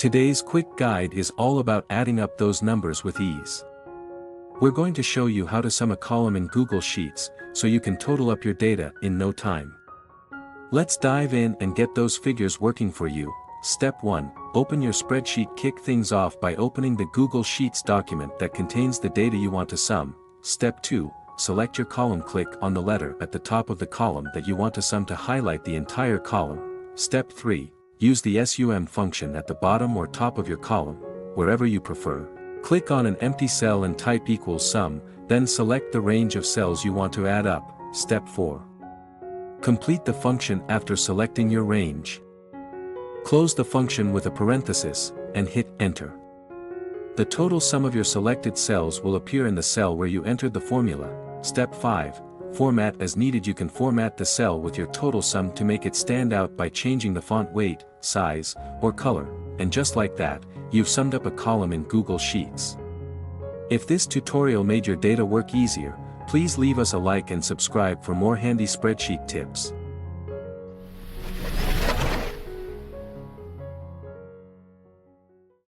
Today's quick guide is all about adding up those numbers with ease. We're going to show you how to sum a column in Google Sheets, so you can total up your data in no time. Let's dive in and get those figures working for you. Step 1. Open your spreadsheet. Kick things off by opening the Google Sheets document that contains the data you want to sum. Step 2. Select your column. Click on the letter at the top of the column that you want to sum to highlight the entire column. Step 3. Use the sum function at the bottom or top of your column, wherever you prefer. Click on an empty cell and type equals sum, then select the range of cells you want to add up. Step 4. Complete the function after selecting your range. Close the function with a parenthesis, and hit Enter. The total sum of your selected cells will appear in the cell where you entered the formula. Step 5. Format as needed. You can format the cell with your total sum to make it stand out by changing the font weight, size, or color, and just like that, you've summed up a column in Google Sheets. If this tutorial made your data work easier, please leave us a like and subscribe for more handy spreadsheet tips.